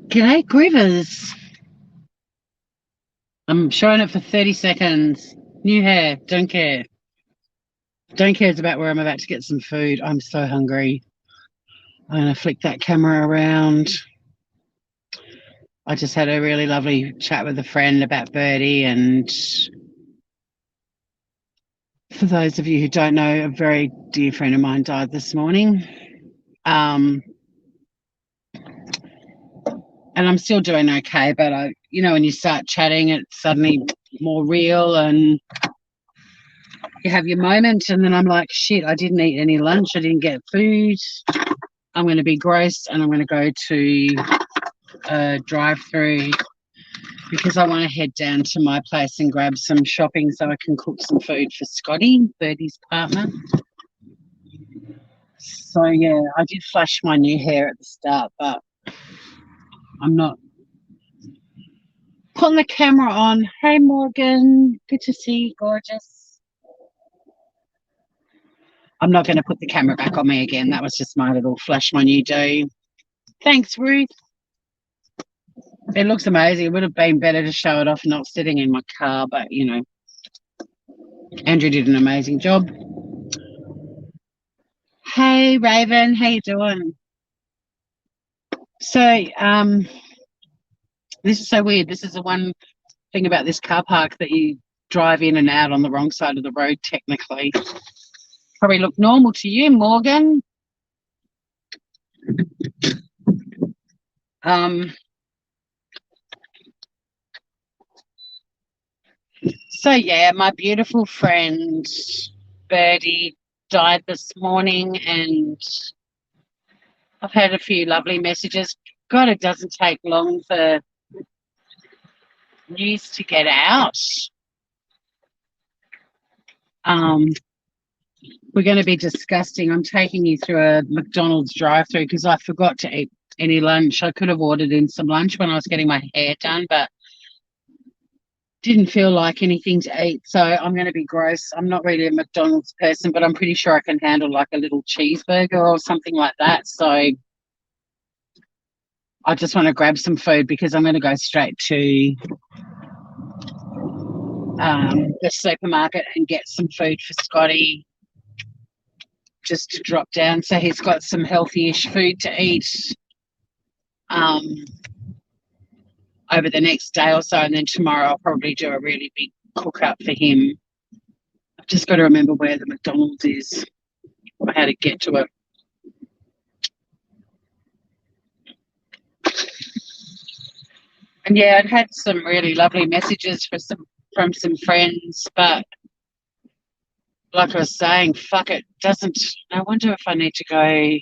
G'day, Grivers. I'm showing it for 30 seconds. New hair, don't care. Don't care it's about where I'm about to get some food. I'm so hungry. I'm going to flick that camera around. I just had a really lovely chat with a friend about Birdie, and for those of you who don't know, a very dear friend of mine died this morning. And I'm still doing okay, but when you start chatting, it's suddenly more real and you have your moment. And then I'm like, shit, I didn't eat any lunch. I didn't get food. I'm going to be gross and I'm going to go to a drive-through because I want to head down to my place and grab some shopping so I can cook some food for Scotty, Birdie's partner. So, yeah, I did flash my new hair at the start, but I'm not putting the camera on. Hey, Morgan. Good to see you, gorgeous. I'm not going to put the camera back on me again. That was just my little flash my new do. Thanks, Ruth. It looks amazing. It would have been better to show it off not sitting in my car, but, Andrew did an amazing job. Hey, Raven. How you doing? So, this is so weird. This is the one thing about this car park that you drive in and out on the wrong side of the road, technically. Probably look normal to you, Morgan. So, yeah, my beautiful friend Birdie died this morning, and I've had a few lovely messages. God, it doesn't take long for news to get out. We're going to be disgusting. I'm taking you through a McDonald's drive-through because I forgot to eat any lunch. I could have ordered in some lunch when I was getting my hair done, but didn't feel like anything to eat. So I'm going to be gross. I'm not really a McDonald's person, but I'm pretty sure I can handle like a little cheeseburger or something like that. So I just want to grab some food because I'm going to go straight to the supermarket and get some food for Scotty just to drop down so he's got some healthy-ish food to eat over the next day or so, and then tomorrow I'll probably do a really big cook-up for him. I've just got to remember where the McDonald's is or how to get to it. And yeah, I'd had some really lovely messages from some friends, but like I was saying, fuck it, doesn't. I wonder if I need to go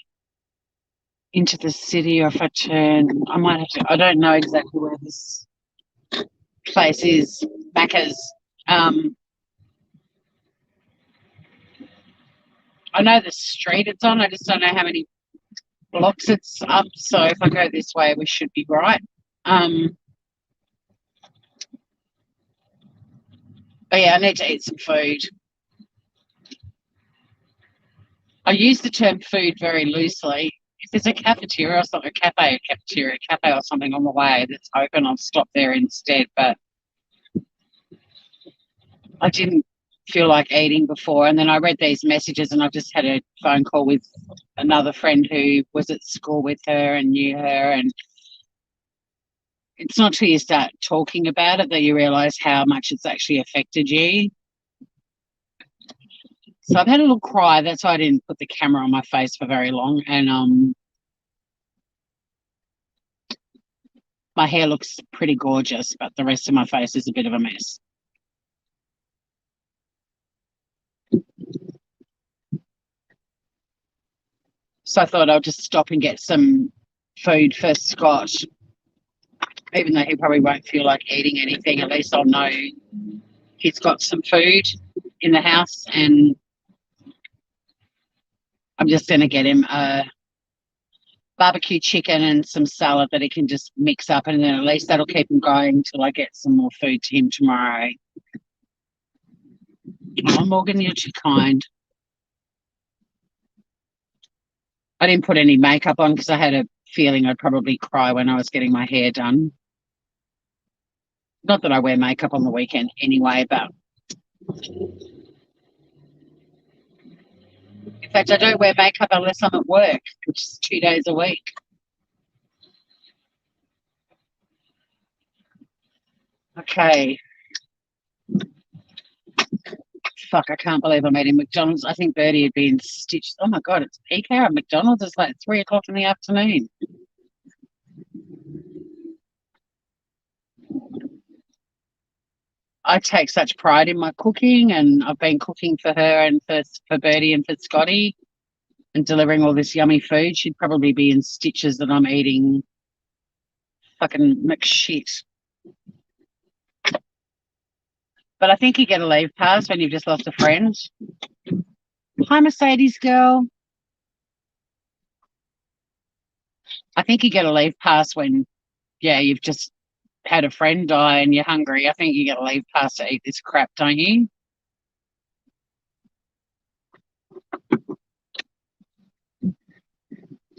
into the city or if I turn. I might have to. I don't know exactly where this place is. Macca's. I know the street it's on. I just don't know how many blocks it's up. So if I go this way, we should be right. But yeah, I need to eat some food. I use the term food very loosely. If there's a cafeteria or something, a cafe or something on the way that's open, I'll stop there instead. But I didn't feel like eating before. And then I read these messages and I just had a phone call with another friend who was at school with her and knew her. And it's not till you start talking about it that you realise how much it's actually affected you. So I've had a little cry. That's why I didn't put the camera on my face for very long. And my hair looks pretty gorgeous, but the rest of my face is a bit of a mess. So I thought I'll just stop and get some food for Scott. Even though he probably won't feel like eating anything, at least I'll know he's got some food in the house, and I'm just going to get him a barbecue chicken and some salad that he can just mix up, and then at least that'll keep him going until I get some more food to him tomorrow. Oh, Morgan, you're too kind. I didn't put any makeup on because I had a feeling I'd probably cry when I was getting my hair done. Not that I wear makeup on the weekend anyway, but in fact, I don't wear makeup unless I'm at work, which is 2 days a week. Okay. Fuck, I can't believe I'm eating McDonald's. I think Bertie had been stitched. Oh my God, it's peak hour at McDonald's. It's like 3 o'clock in the afternoon. I take such pride in my cooking, and I've been cooking for her and for Bertie and for Scotty and delivering all this yummy food. She'd probably be in stitches that I'm eating fucking McShit. But I think you get a leave pass when you've just lost a friend. Hi, Mercedes girl. I think you get a leave pass when, yeah, you've just had a friend die and you're hungry. I think you get a leave pass to eat this crap, don't you?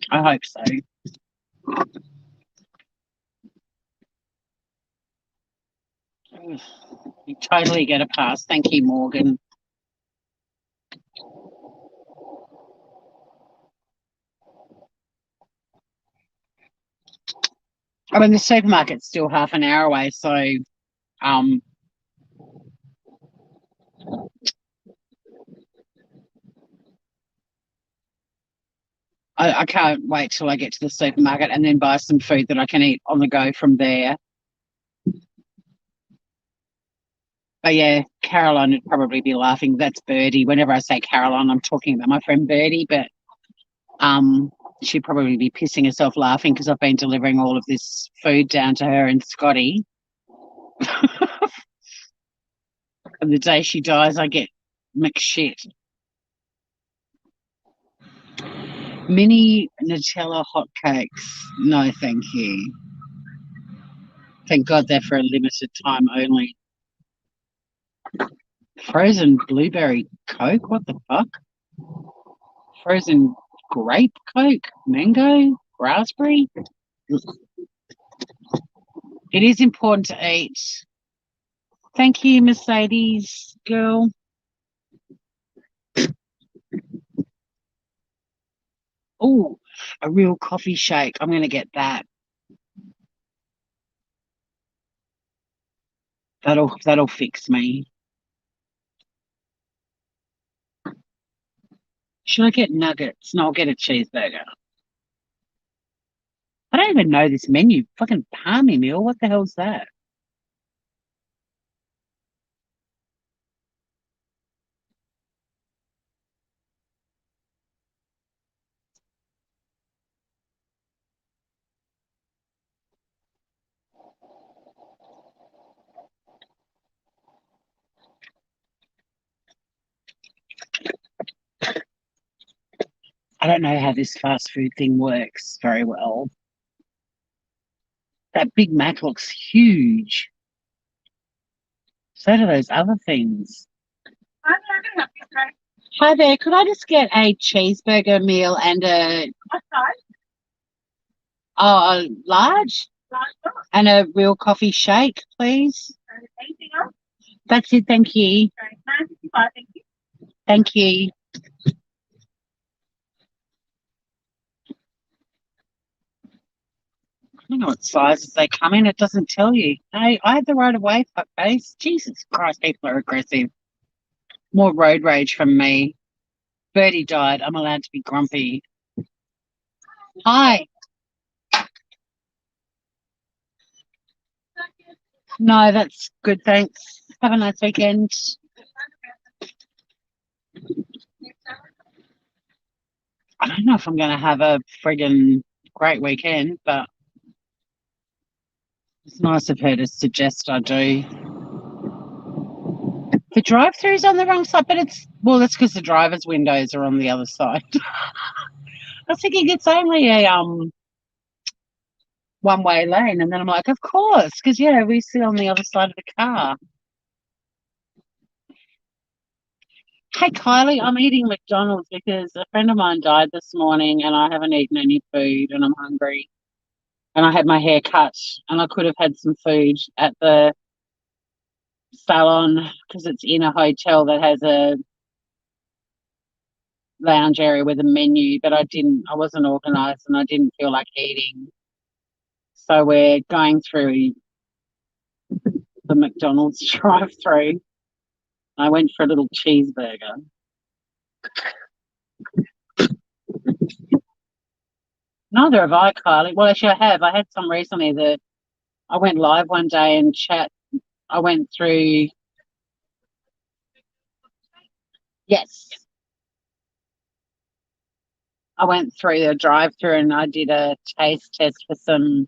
I hope so. You totally get a pass. Thank you, Morgan. I mean, the supermarket's still half an hour away, so um, I can't wait till I get to the supermarket and then buy some food that I can eat on the go from there. But yeah, Caroline would probably be laughing. That's Birdie. Whenever I say Caroline, I'm talking about my friend Birdie, but um, she'd probably be pissing herself laughing because I've been delivering all of this food down to her and Scotty. And the day she dies, I get McShit. Mini Nutella hotcakes. No, thank you. Thank God they're for a limited time only. Frozen blueberry Coke? What the fuck? Frozen grape Coke? Mango? Raspberry? It is important to eat. Thank you, Mercedes girl. Oh, a real coffee shake. I'm going to get that. That'll fix me. Should I get nuggets? No, I'll get a cheeseburger. I don't even know this menu. Fucking palmy meal. What the hell's that? I don't know how this fast food thing works very well. That Big Mac looks huge. So do those other things. Hi there. Could I just get a cheeseburger meal and a large and a real coffee shake, please? Anything else? That's it. Thank you. Thank you. I don't know what sizes they come in. It doesn't tell you. Hey, I have the right of way, fuckface. Jesus Christ, people are aggressive. More road rage from me. Bertie died. I'm allowed to be grumpy. Hi. No, that's good. Thanks. Have a nice weekend. I don't know if I'm going to have a friggin' great weekend, but it's nice of her to suggest I do. The drive-through's on the wrong side, but that's because the driver's windows are on the other side. I was thinking it's only a one-way lane, and then I'm like, of course, because yeah, we sit on the other side of the car. Hey Kylie, I'm eating McDonald's because a friend of mine died this morning and I haven't eaten any food and I'm hungry. And I had my hair cut and I could have had some food at the salon because it's in a hotel that has a lounge area with a menu, but I wasn't organized and I didn't feel like eating. So we're going through the McDonald's drive through. I went for a little cheeseburger. Neither have I, Kylie. Well, actually, I have. I had some recently that I went live one day and chat. I went through, yes, I went through the drive through and I did a taste test for some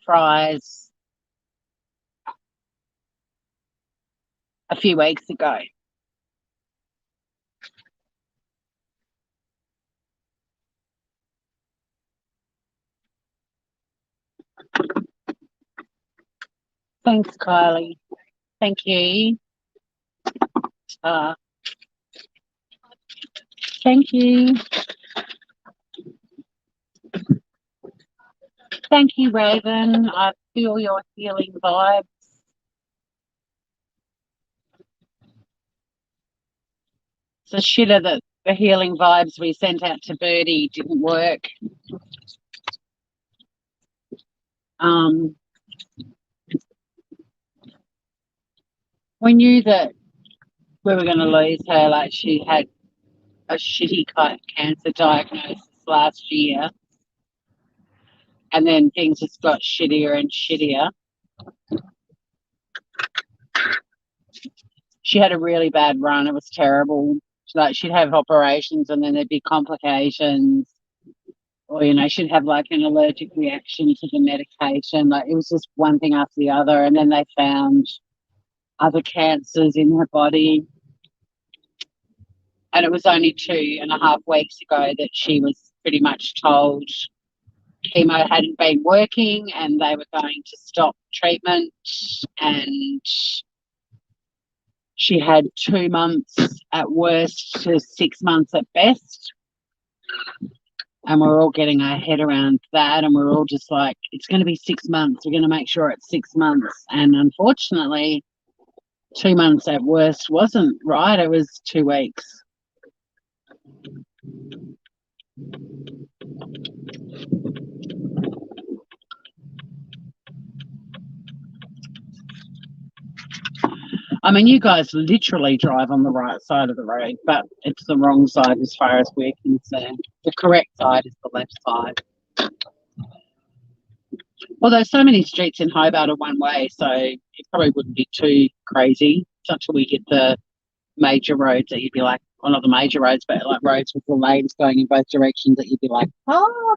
fries a few weeks ago. Thanks, Kylie. Thank you. Uh, thank you. Thank you, Raven. I feel your healing vibes. It's a shitter that the healing vibes we sent out to Birdie didn't work. Um, we knew that we were going to lose her. Like she had a shitty cancer diagnosis last year, and then things just got shittier and shittier. She had a really bad run. It was terrible. Like she'd have operations, and then there'd be complications, or she'd have like an allergic reaction to the medication. Like it was just one thing after the other, and then they found other cancers in her body. And it was only 2.5 weeks ago that she was pretty much told chemo hadn't been working and they were going to stop treatment. And she had 2 months at worst to 6 months at best. And we're all getting our head around that. And we're all just like, it's going to be 6 months. We're going to make sure it's 6 months. And unfortunately, 2 months at worst wasn't right. It was 2 weeks. I mean, you guys literally drive on the right side of the road, but it's the wrong side as far as we're concerned. The correct side is the left side. Although so many streets in Hobart are one way, so it probably wouldn't be too crazy until we get the major roads that you'd be like, well, not the major roads, but like roads with the lanes going in both directions that you'd be like, oh.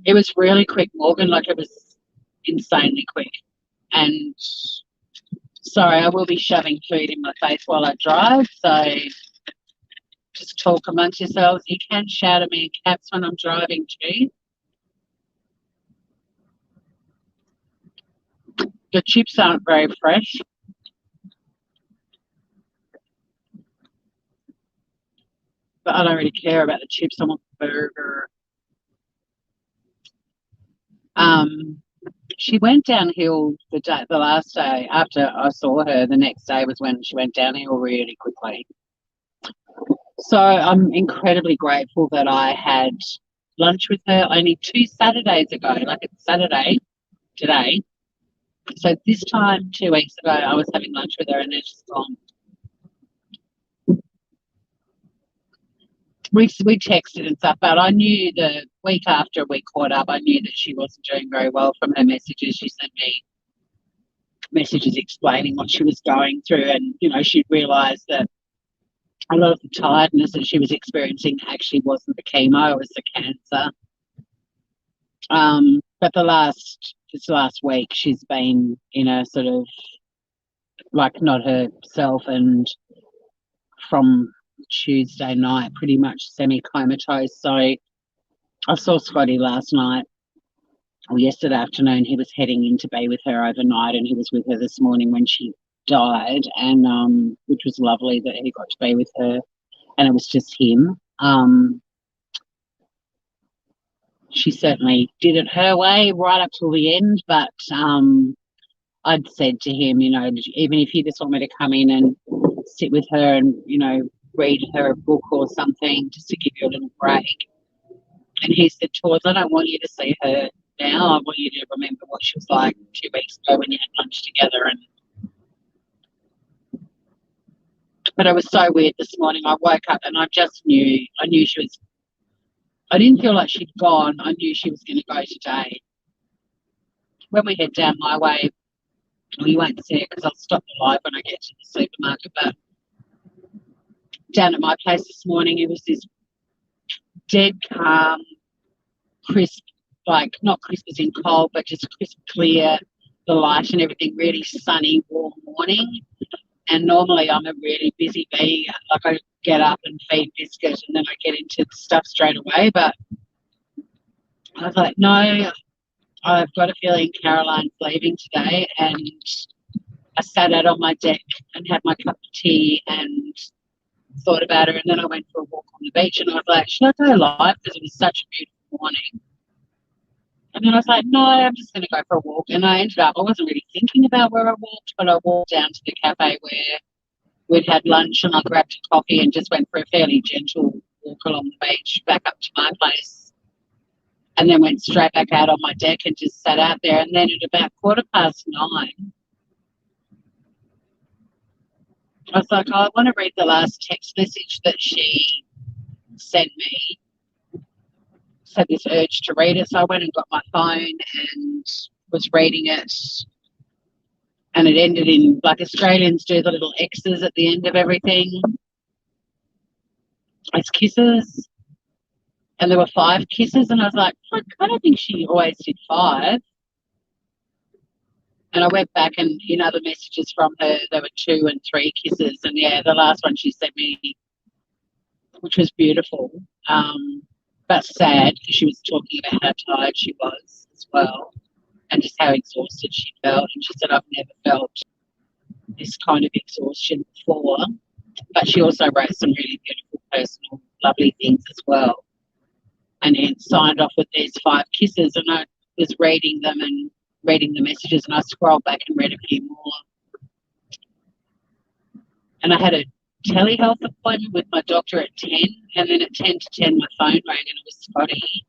It was really quick, Morgan. Like it was insanely quick. And sorry, I will be shoving food in my face while I drive. So just talk amongst yourselves. You can shout at me in caps when I'm driving too. The chips aren't very fresh, but I don't really care about the chips. I want the burger. She went downhill the last day after I saw her. The next day was when she went downhill really quickly. So I'm incredibly grateful that I had lunch with her only 2 Saturdays ago. Like it's Saturday today. So this time 2 weeks ago, I was having lunch with her and then she's gone. We texted and stuff, but I knew the week after we caught up, I knew that she wasn't doing very well from her messages. She sent me messages explaining what she was going through, and she'd realised that a lot of the tiredness that she was experiencing actually wasn't the chemo, it was the cancer. But this last week, she's been in a sort of like not herself, and from Tuesday night, pretty much semi-comatose. So I saw Scotty last night Well, yesterday afternoon he was heading in to be with her overnight, and he was with her this morning when she died, and which was lovely that he got to be with her, and it was just him. She certainly did it her way right up till the end, but I'd said to him, you know, even if you just want me to come in and sit with her and, you know, read her a book or something just to give you a little break. And he said, Towards, I don't want you to see her now. I want you to remember what she was like 2 weeks ago when you had lunch together. But it was so weird this morning. I woke up and I knew she was, I didn't feel like she'd gone. I knew she was going to go today. When we head down my way, well, you won't see it because I'll stop the live when I get to the supermarket, but down at my place this morning, it was this dead calm, crisp, like not crisp as in cold, but just crisp, clear, the light and everything, really sunny, warm morning. And normally I'm a really busy bee. Like I get up and feed biscuit and then I get into the stuff straight away. But I was like, no, I've got a feeling Caroline's leaving today. And I sat out on my deck and had my cup of tea and thought about her. And then I went for a walk on the beach and I was like, should I go live? Because it was such a beautiful morning. And then I was like, no, I'm just going to go for a walk. And I ended up, I wasn't really thinking about where I walked, but I walked down to the cafe where we'd had lunch and I grabbed a coffee and just went for a fairly gentle walk along the beach back up to my place. And then went straight back out on my deck and just sat out there. And then at about 9:15, I was like, I want to read the last text message that she sent me. Had this urge to read it, so I went and got my phone and was reading it. And it ended in, like Australians do, the little X's at the end of everything as kisses. And there were 5 kisses, and I was like, I don't think she always did 5. And I went back and in other messages from her, there were 2 and 3 kisses. And yeah, the last one she sent me, which was beautiful, but sad because she was talking about how tired she was as well and just how exhausted she felt. And she said, I've never felt this kind of exhaustion before. But she also wrote some really beautiful, personal, lovely things as well. And then signed off with these 5 kisses. And I was reading them and reading the messages, and I scrolled back and read a few more. And I had a telehealth appointment with my doctor at 10, and then at 10 to 10 my phone rang and it was Scotty.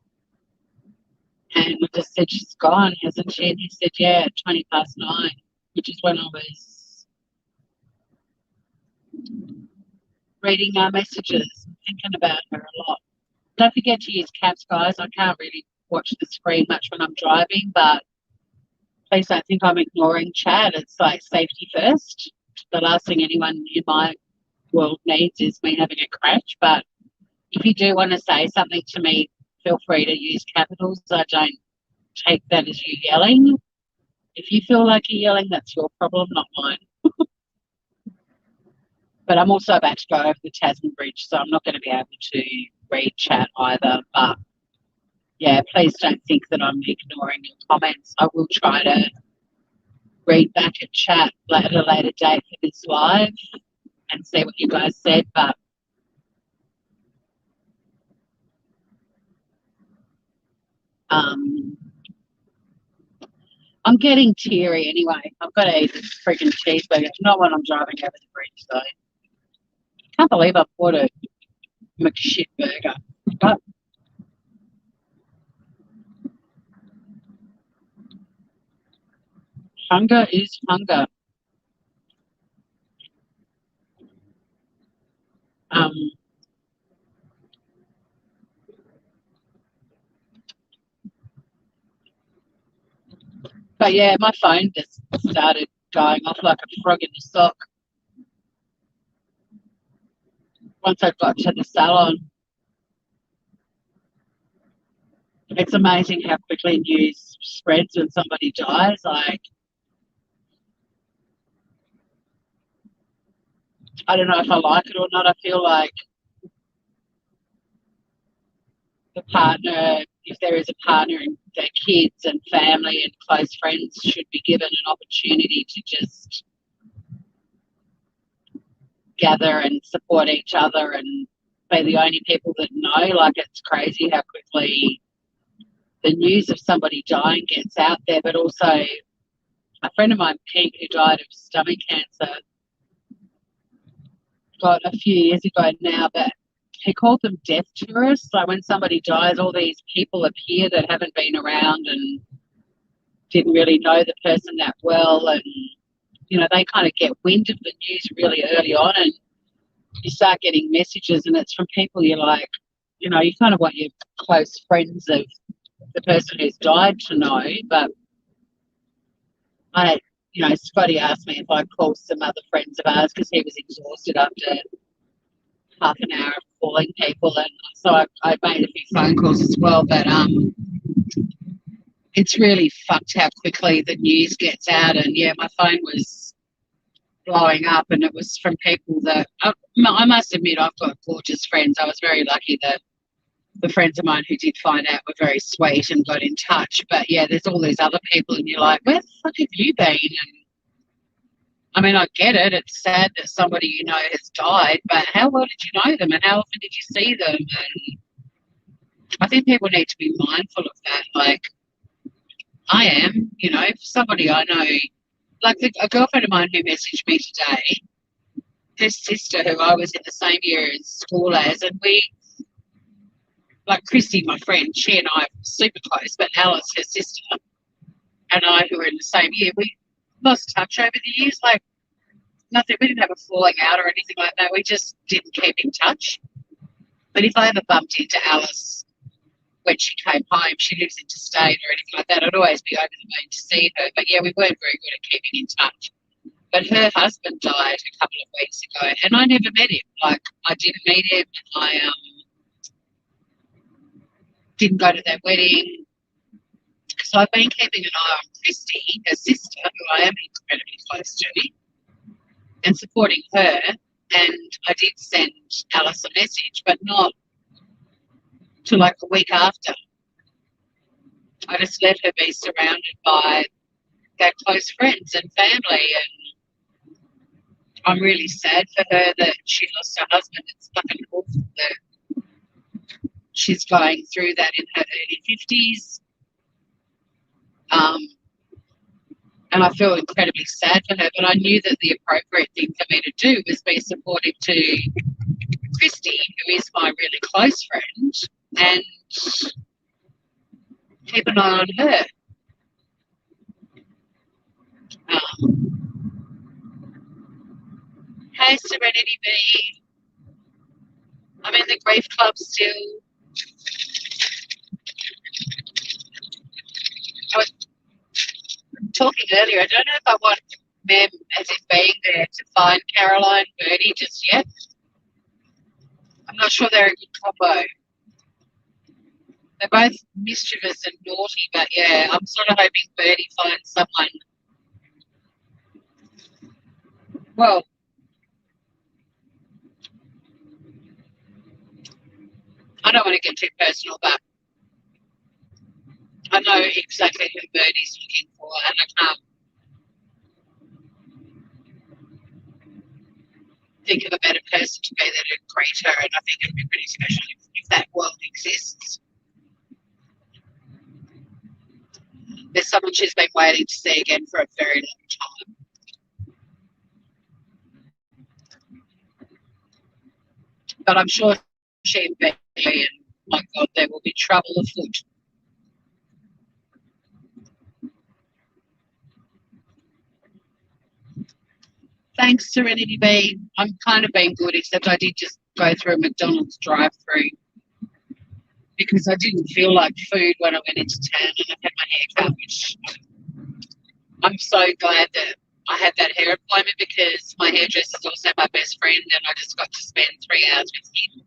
And I just said, she's gone, hasn't she? And he said, yeah, at 9:20, which is when I was reading our messages, thinking about her a lot. Don't forget to use caps, guys. I can't really watch the screen much when I'm driving, but please don't think I'm ignoring chat. It's like safety first. The last thing anyone in my world needs is me having a crash. But if you do want to say something to me, feel free to use capitals. I don't take that as you yelling. If you feel like you're yelling, that's your problem, not mine. But I'm also about to go over the Tasman Bridge, so I'm not going to be able to read chat either. But yeah, please don't think that I'm ignoring your comments. I will try to read back at chat at a later date for this live and see what you guys said. But I'm getting teary anyway. I've got to eat this freaking cheeseburger. Not when I'm driving over the bridge, though. Can't believe I bought a McShit burger. But hunger is hunger. But yeah, my phone just started going off like a frog in the sock once I got to the salon. It's amazing how quickly news spreads when somebody dies. Like, I don't know if I like it or not. I feel like the partner if there is a partner and their kids and family and close friends should be given an opportunity to just gather and support each other and be the only people that know. Like, it's crazy how quickly the news of somebody dying gets out there, but also a friend of mine, Pete, who died of stomach cancer, got a few years ago now, but he called them death tourists. Like, when somebody dies, all these people appear that haven't been around and didn't really know the person that well, and you know, they kind of get wind of the news really early on, and you start getting messages, and it's from people you're like, you know, you kind of want your close friends of the person who's died to know. But you know, Scotty asked me if I'd call some other friends of ours because he was exhausted after half an hour of calling people, and so I made a few phone calls as well. But it's really fucked how quickly the news gets out, and yeah, my phone was blowing up, and it was from people that I must admit I've got gorgeous friends. I was very lucky that the friends of mine who did find out were very sweet and got in touch. But yeah, there's all these other people, and you're like, where the fuck have you been? And I mean, I get it. It's sad that somebody you know has died, but how well did you know them, and how often did you see them? And I think people need to be mindful of that. Like, I am, you know, somebody I know, like a girlfriend of mine who messaged me today, her sister, who I was in the same year in school as, and we, like Christy, my friend, she and I are super close, but Alice, her sister, and I, who were in the same year, we lost touch over the years. Like, nothing, we didn't have a falling out or anything like that. We just didn't keep in touch. But if I ever bumped into Alice when she came home, she lives interstate or anything like that, I'd always be over the moon to see her. But yeah, we weren't very good at keeping in touch. But her husband died a couple of weeks ago, and I never met him. Like, I didn't meet him. I didn't go to their wedding. So I've been keeping an eye on Christy, her sister, who I am incredibly close to, and supporting her. And I did send Alice a message, but not till like a week after. I just let her be surrounded by their close friends and family, and I'm really sad for her that she lost her husband. It's fucking awful that she's going through that in her early 50s. And I feel incredibly sad for her, but I knew that the appropriate thing for me to do was be supportive to Christy, who is my really close friend, and keep an eye on her. Hey, Serenity B. I'm in the grief club still. I was talking earlier. I don't know if I want Mem as in being there to find Caroline Birdie just yet. I'm not sure they're a good combo. They're both mischievous and naughty, but yeah, I'm sort of hoping Birdie finds someone. Well, I don't want to get too personal, but I know exactly who Birdie's looking for, and I can't think of a better person to be there to greet her, and I think it'd be pretty special if that world exists. There's someone she's been waiting to see again for a very long time. But I'm sure she and Becky, and my God, there will be trouble afoot. Thanks, Serenity B. I'm kind of being good, except I did just go through a McDonald's drive-through because I didn't feel like food when I went into town, and I had my hair cut, which I'm so glad that I had that hair appointment because my hairdresser is also my best friend, and I just got to spend 3 hours with him.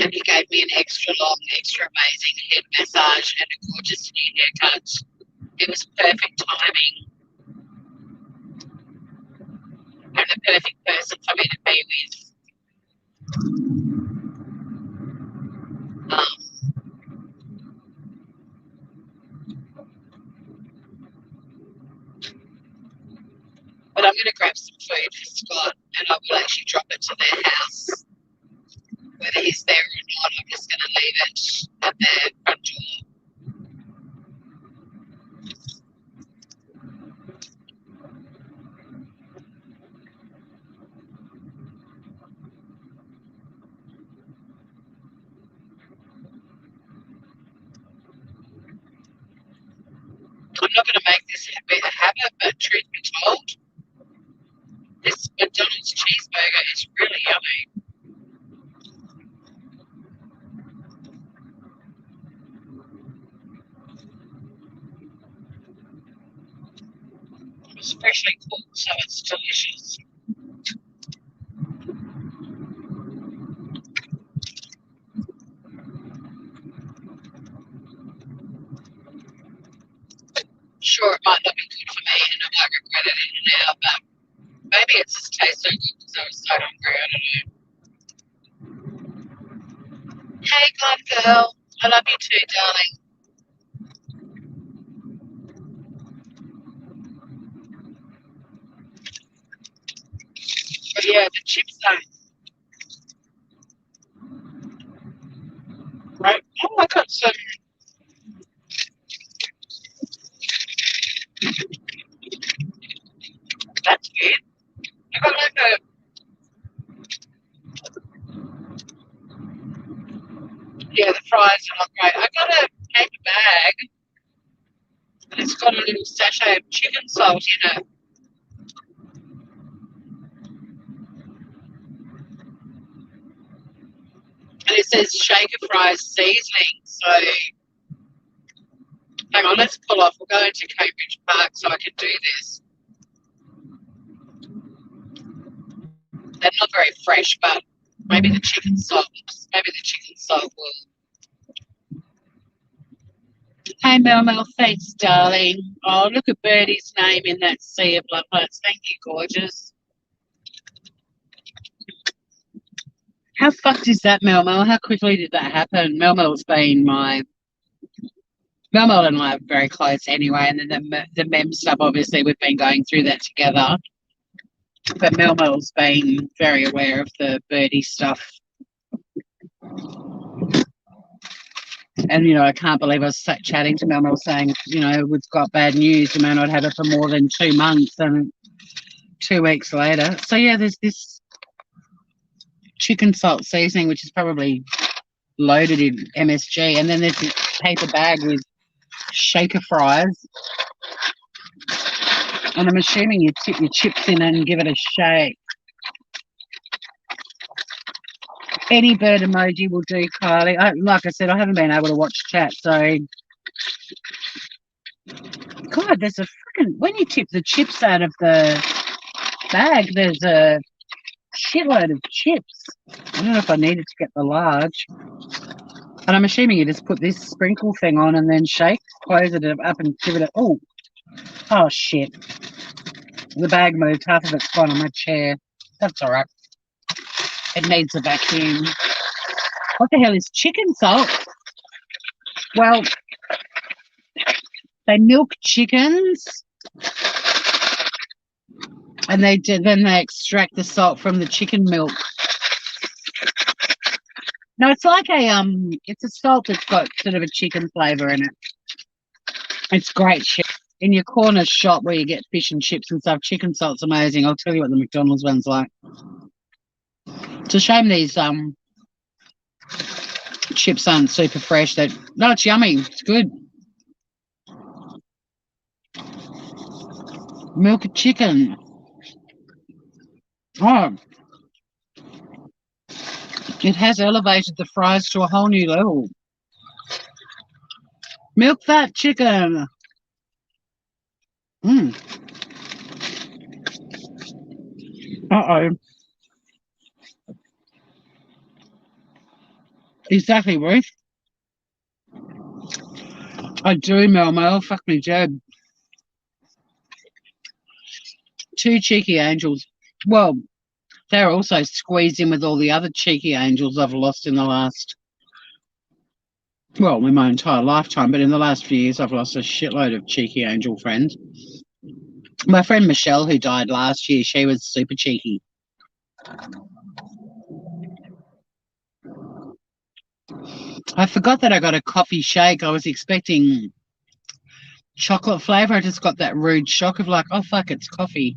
And he gave me an extra long, extra amazing head massage and a gorgeous new haircut. It was perfect timing and the perfect person for me to be with. grab some food for Scott, and I will actually drop it to their house. Whether he's there or not, I'm just going to leave it at their front door. I'm not going to make this a habit, but truth be told, this McDonald's cheeseburger is really yummy. It's freshly cooked, so it's delicious. Sure, it might not be good for me, and I might regret it in and out, but maybe it just tastes so good because I was so hungry. I don't know. Hey, God girl, I love you too, darling. But yeah, the chips don't. Right? Oh, I got some. That's weird. I got like the fries are not great. I got a paper bag, and it's got a little sachet of chicken salt in it. And it says shaker fries seasoning. So, hang on, let's pull off. We'll go into Cambridge Park so I can do this. They're not very fresh, but maybe the chicken salt will. Hey, Mel, thanks, darling. Oh, look at Birdie's name in that sea of love hearts. Thank you, gorgeous. How fucked is that, Mel? How quickly did that happen? Mel's been Mel and I are very close anyway, and then the mem stuff, obviously, we've been going through that together. But Mel's been very aware of the Birdie stuff. And, I can't believe I was chatting to Mel saying, we've got bad news. You may not have it for more than 2 months, and 2 weeks later. So, yeah, there's this chicken salt seasoning, which is probably loaded in MSG. And then there's this paper bag with shaker fries. And I'm assuming you tip your chips in and give it a shake. Any bird emoji will do, Kylie. Like I said, I haven't been able to watch chat, so... God, there's a freaking... When you tip the chips out of the bag, there's a shitload of chips. I don't know if I needed to get the large. And I'm assuming you just put this sprinkle thing on and then shake, close it up and give it a... Oh, shit. The bag moved. Half of it's gone on my chair. That's all right. It needs a vacuum. What the hell is chicken salt? Well, they milk chickens and then they extract the salt from the chicken milk. No, it's like it's a salt that's got sort of a chicken flavour in it. It's great shit. In your corner shop where you get fish and chips and stuff, chicken salt's amazing. I'll tell you what the McDonald's one's like. It's a shame these chips aren't super fresh. No, it's yummy. It's good. Milk of chicken. Oh. It has elevated the fries to a whole new level. Milk that chicken. Uh-oh. Exactly, Ruth. I do, Mel. Fuck me, Jeb. 2 cheeky angels. Well, they're also squeezed in with all the other cheeky angels I've lost in the last... Well, in my entire lifetime, but in the last few years I've lost a shitload of cheeky angel friends. My friend Michelle, who died last year, she was super cheeky. I forgot that I got a coffee shake. I was expecting chocolate flavour. I just got that rude shock of like, oh fuck, it's coffee.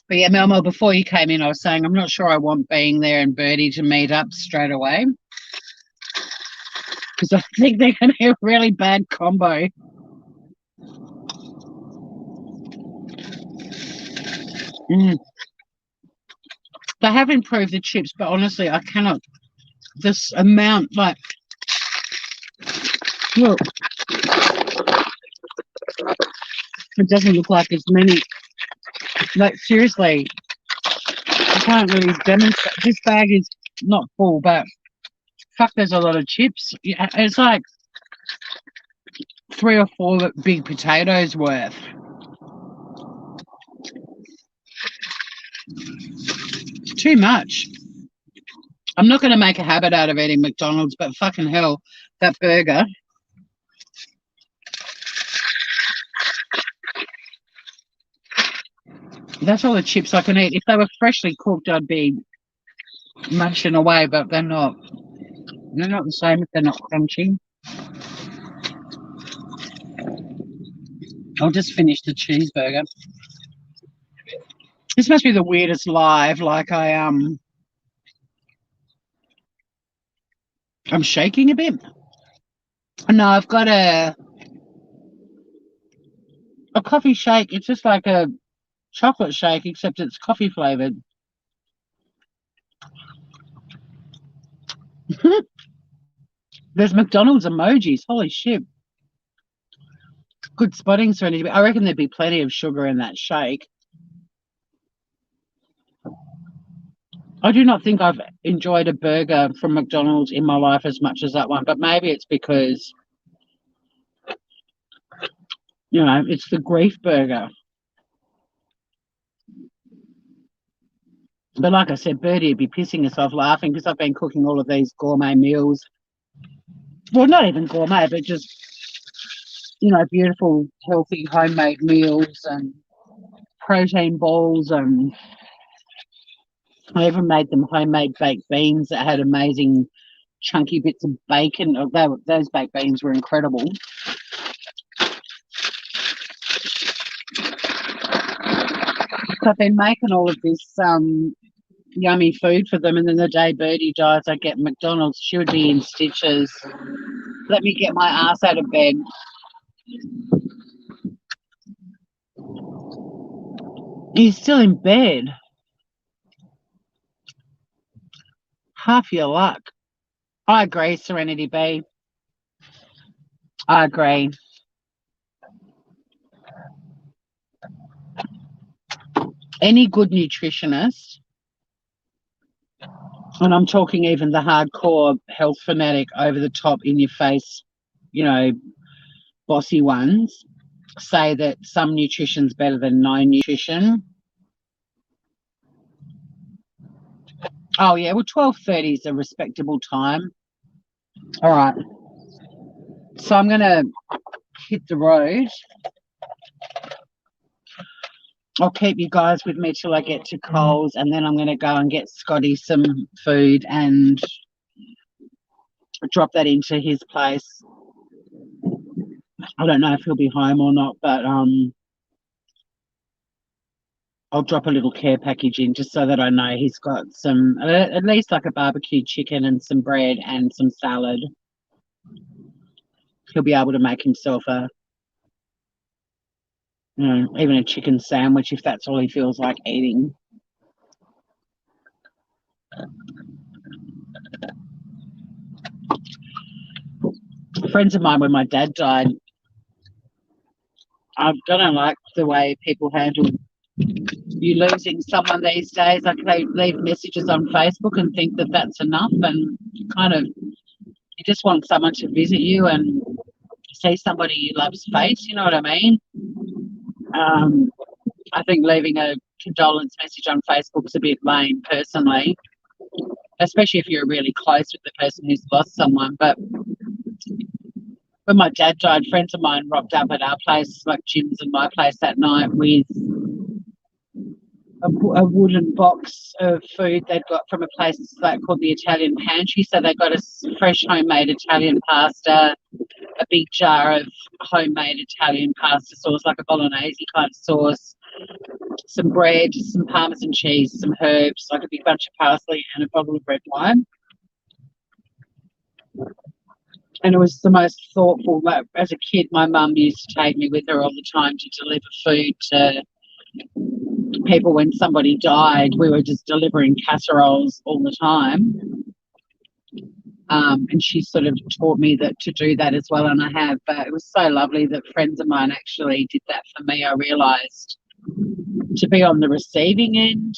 But yeah, Melmo, before you came in, I was saying I'm not sure I want being there and Birdie to meet up straight away because I think they're going to be a really bad combo. Mm. They have improved the chips, but honestly, I cannot. This amount, like, look, it doesn't look like as many. Like, seriously, I can't really demonstrate. This bag is not full, but fuck, there's a lot of chips. Yeah, it's like 3 or 4 big potatoes worth. Too much. I'm not going to make a habit out of eating McDonald's, but fucking hell, that burger. That's all the chips I can eat. If they were freshly cooked, I'd be munching away, but they're not. They're not the same if they're not crunchy. I'll just finish the cheeseburger. This must be the weirdest live. Like I'm shaking a bit. No, I've got a coffee shake. It's just like a chocolate shake, except it's coffee flavored. There's McDonald's emojis. Holy shit. Good spotting, Serenity. I reckon there'd be plenty of sugar in that shake. I do not think I've enjoyed a burger from McDonald's in my life as much as that one, but maybe it's because, it's the grief burger. But like I said, Birdie would be pissing herself laughing because I've been cooking all of these gourmet meals. Well, not even gourmet, but just, beautiful, healthy, homemade meals and protein balls. And I even made them homemade baked beans that had amazing chunky bits of bacon. Those baked beans were incredible. So I've been making all of this yummy food for them, and then the day Birdie dies, I get McDonald's. She would be in stitches. Let me get my ass out of bed. He's still in bed. Half your luck. I agree, Serenity B. I agree. Any good nutritionist, and I'm talking even the hardcore health fanatic, over the top, in your face, bossy ones, say that some nutrition's better than no nutrition. Oh yeah, well 12:30 is a respectable time. All right. So I'm gonna hit the road. I'll keep you guys with me till I get to Coles, and then I'm gonna go and get Scotty some food and drop that into his place. I don't know if he'll be home or not, but I'll drop a little care package in just so that I know he's got some, at least like a barbecue chicken and some bread and some salad. He'll be able to make himself even a chicken sandwich if that's all he feels like eating. Friends of mine, when my dad died, I don't like the way people handle you losing someone these days. Like they leave messages on Facebook and think that that's enough, and you just want someone to visit you and see somebody you love's face. You know what I mean? I think leaving a condolence message on Facebook's a bit lame, personally, especially if you're really close with the person who's lost someone. But when my dad died, friends of mine rocked up at our place, like Jim's and my place that night, with a wooden box of food they'd got from a place like called the Italian Pantry. So they got us fresh homemade Italian pasta, a big jar of homemade Italian pasta sauce, like a bolognese kind of sauce, some bread, some Parmesan cheese, some herbs, like a big bunch of parsley, and a bottle of red wine. And it was the most thoughtful. Like, as a kid, my mum used to take me with her all the time to deliver food to people when somebody died. We were just delivering casseroles all the time. And she sort of taught me that to do that as well, and I have. But it was so lovely that friends of mine actually did that for me. I realised to be on the receiving end.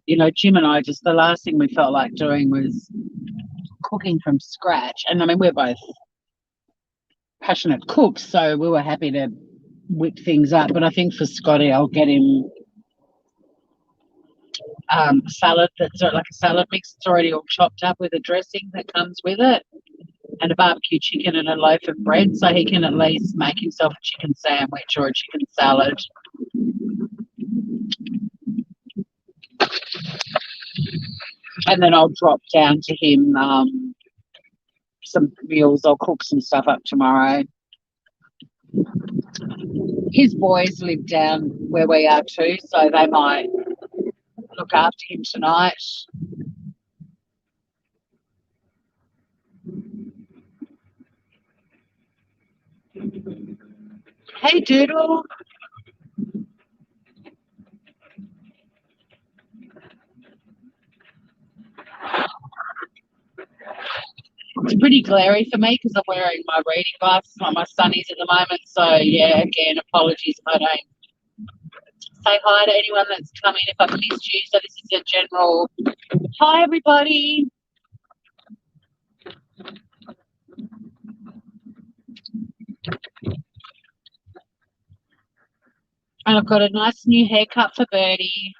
You know, Jim and I, just the last thing we felt like doing was cooking from scratch. And I mean, we're both passionate cooks, so we were happy to whip things up. But I think for Scotty, I'll get him salad that's like a salad mix that's already all chopped up with a dressing that comes with it, and a barbecue chicken and a loaf of bread, so he can at least make himself a chicken sandwich or a chicken salad. And then I'll drop down to him some meals. I'll cook some stuff up tomorrow. His boys live down where we are too, so they might look after him tonight. Hey, Doodle. It's pretty glary for me because I'm wearing my reading glasses like my sunnies at the moment. So, yeah, again, apologies if I don't say hi to anyone that's come in if I've missed you. So this is a general hi, everybody. And I've got a nice new haircut for Birdie.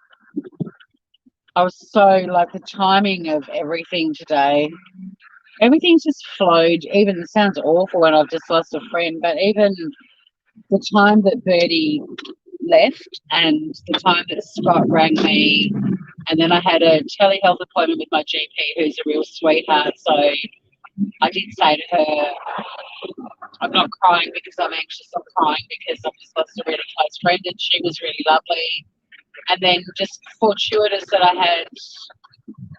I was so, like, the timing of everything today. Everything's just flowed. Even, it sounds awful when I've just lost a friend, but even the time that Birdie left and the time that Scott rang me, and then I had a telehealth appointment with my GP, who's a real sweetheart. So I did say to her, I'm not crying because I'm anxious, I'm crying because I've just lost a really close friend, and she was really lovely. And then just fortuitous that I had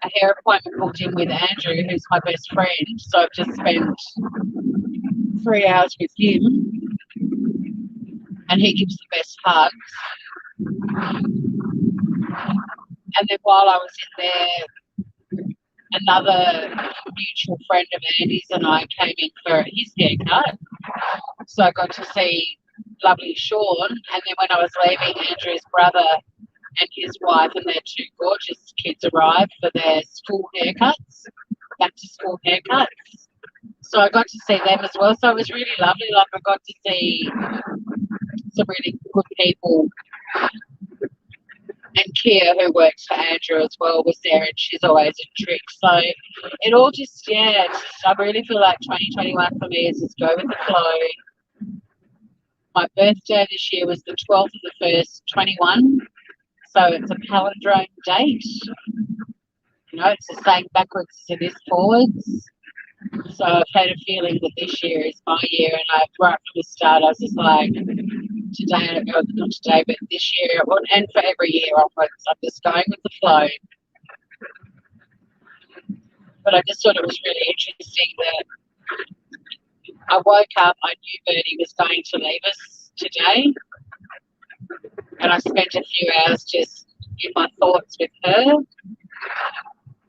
a hair appointment booked in with Andrew, who's my best friend. So I've just spent 3 hours with him, and he gives the best hugs. And then while I was in there, another mutual friend of Andy's and I came in for his haircut. So I got to see lovely Sean. And then when I was leaving, Andrew's brother and his wife and their two gorgeous kids arrived for their school haircuts, back to school haircuts. So I got to see them as well. So it was really lovely. Like, I got to see some really good people. And Kia, who works for Andrew as well, was there, and she's always a trick. So it all just, yeah, I really feel like 2021 for me is just go with the flow. My birthday this year was the 12th of the 1st, 21. So it's a palindrome date. You know, it's the same backwards as it is forwards. So I've had a feeling that this year is my year, and right from the start, I was just like, today, not today, but this year, and for every year onwards, I'm just going with the flow. But I just thought it was really interesting that I woke up, I knew Birdie was going to leave us today, and I spent a few hours just in my thoughts with her.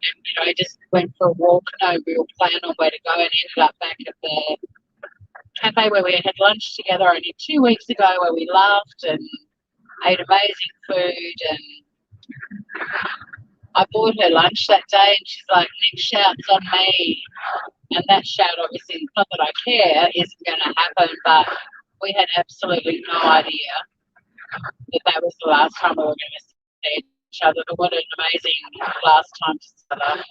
And, you know, I just went for a walk, no real plan on where to go, and ended up back at the cafe where we had lunch together only 2 weeks ago, where we laughed and ate amazing food. And I bought her lunch that day, and she's like, Nick, shouts on me. And that shout, obviously, not that I care, isn't going to happen, but we had absolutely no idea that was the last time we were going to see each other. But what an amazing last time together.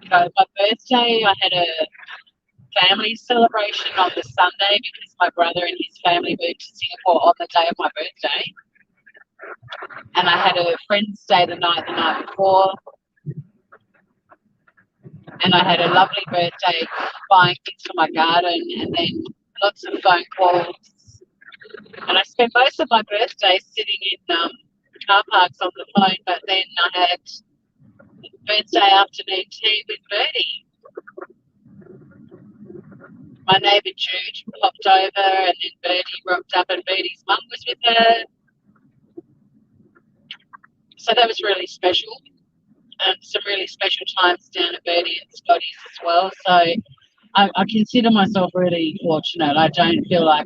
My birthday, I had a family celebration on the Sunday because my brother and his family moved to Singapore on the day of my birthday. And I had a friend's day the night before. And I had a lovely birthday buying things for my garden and then lots of phone calls. And I spent most of my birthday sitting in car parks on the phone, but then I had birthday afternoon tea with Bertie. My neighbour Jude popped over and then Bertie rocked up and Bertie's mum was with her. So that was really special. And some really special times down at Bertie and Scotty's as well. So I consider myself really fortunate. I don't feel like